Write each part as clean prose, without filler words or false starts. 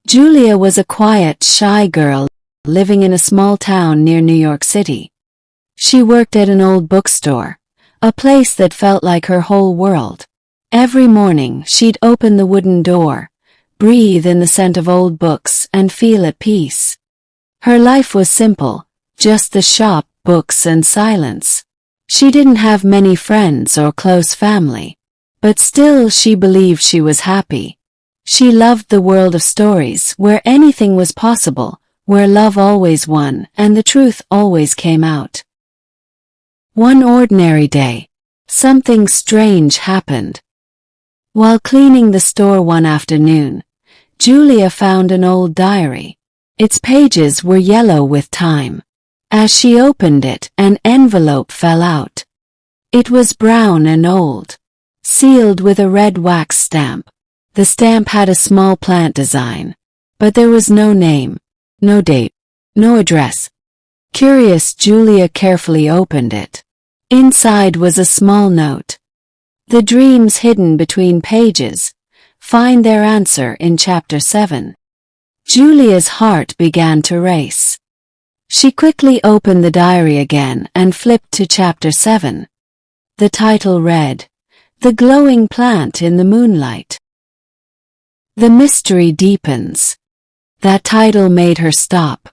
Julia was a quiet, shy girl living in a small town near New York City. She worked at an old bookstore, a place that felt like her whole world. Every morning she'd open the wooden door, breathe in the scent of old books, and feel at peace. Her life was simple, just the shop, books, and silence. She didn't have many friends or close family, but still she believed she was happy. She loved the world of stories where anything was possible, where love always won and the truth always came out. One ordinary day, something strange happened. While cleaning the store one afternoon, Julia found an old diary. Its pages were yellow with time. As she opened it, an envelope fell out. It was brown and old, sealed with a red wax stamp. The stamp had a small plant design, but there was no name, no date, no address. Curious, Julia carefully opened it. Inside was a small note. The dreams hidden between pages. Find their answer in Chapter 7. Julia's heart began to race. She quickly opened the diary again and flipped to Chapter 7. The title read, "The Glowing Plant in the Moonlight." The mystery deepens. That title made her stop.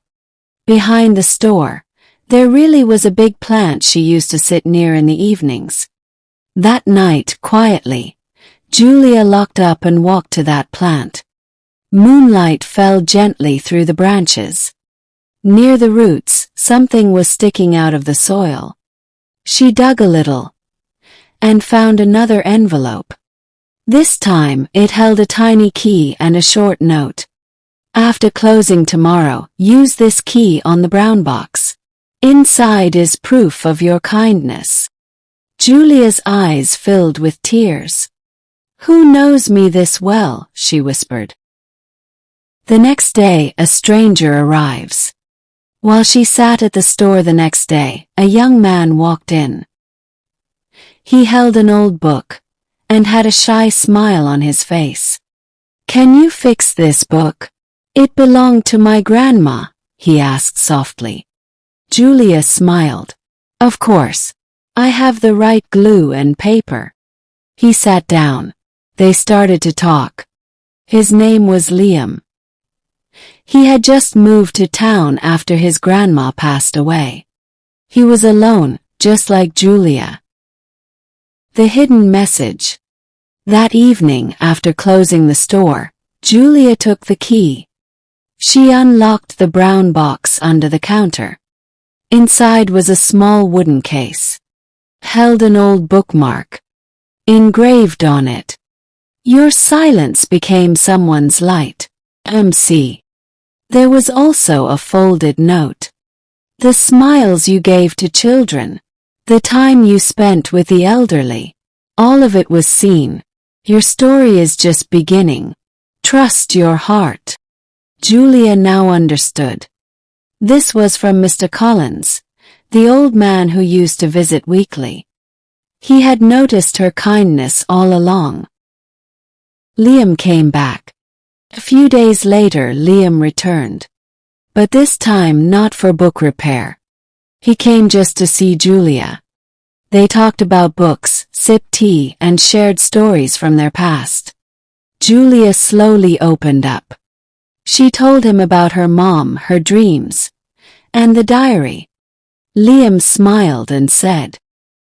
Behind the store, there really was a big plant she used to sit near in the evenings. That night, quietly, Julia locked up and walked to that plant. Moonlight fell gently through the branches. Near the roots, something was sticking out of the soil. She dug a little and found another envelope. This time, it held a tiny key and a short note. After closing tomorrow, use this key on the brown box. Inside is proof of your kindness. Julia's eyes filled with tears. "Who knows me this well?" she whispered. The next day, a stranger arrives. While she sat at the store the next day, a young man walked in. He held an old book and had a shy smile on his face. "Can you fix this book? It belonged to my grandma," he asked softly. Julia smiled. "Of course. I have the right glue and paper." He sat down. They started to talk. His name was Liam. He had just moved to town after his grandma passed away. He was alone, just like Julia. The hidden message. That evening, after closing the store, Julia took the key. She unlocked the brown box under the counter. Inside was a small wooden case. Held an old bookmark. Engraved on it, "Your silence became someone's light. MC." There was also a folded note. "The smiles you gave to children. The time you spent with the elderly. All of it was seen. Your story is just beginning. Trust your heart." Julia now understood. This was from Mr. Collins, the old man who used to visit weekly. He had noticed her kindness all along. Liam came back. A few days later, Liam returned. But this time not for book repair. He came just to see Julia. They talked about books, sipped tea, and shared stories from their past. Julia slowly opened up. She told him about her mom, her dreams, and the diary. Liam smiled and said,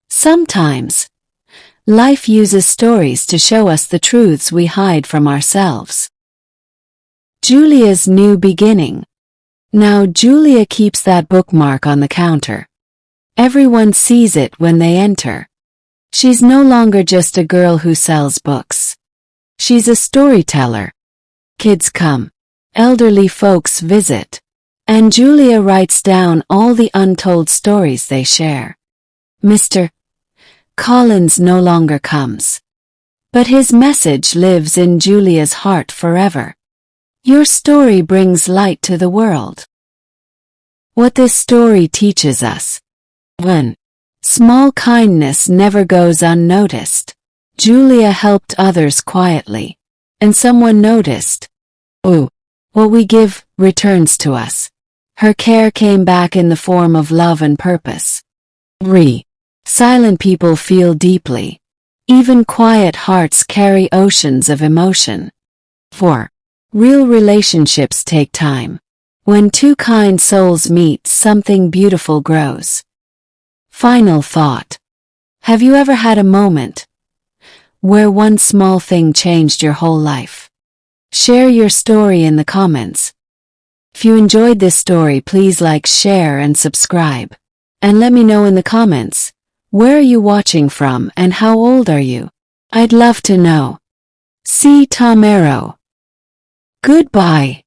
"Sometimes, life uses stories to show us the truths we hide from ourselves." Julia's new beginning. Now Julia keeps that bookmark on the counter. Everyone sees it when they enter. She's no longer just a girl who sells books. She's a storyteller. Kids come. Elderly folks visit. And Julia writes down all the untold stories they share. Mr. Collins no longer comes. But his message lives in Julia's heart forever. Your story brings light to the world. What this story teaches us. 1. Small kindness never goes unnoticed. Julia helped others quietly. And someone noticed. Oh, What we give returns to us. Her care came back in the form of love and purpose. Silent people feel deeply. Even quiet hearts carry oceans of emotion. 4. Real relationships take time. When two kind souls meet, something beautiful grows. Final thought. Have you ever had a moment where one small thing changed your whole life? Share your story in the comments. If you enjoyed this story, please like, share, and subscribe. And let me know in the comments, where are you watching from and how old are you? I'd love to know. See Tom Arrow. Goodbye.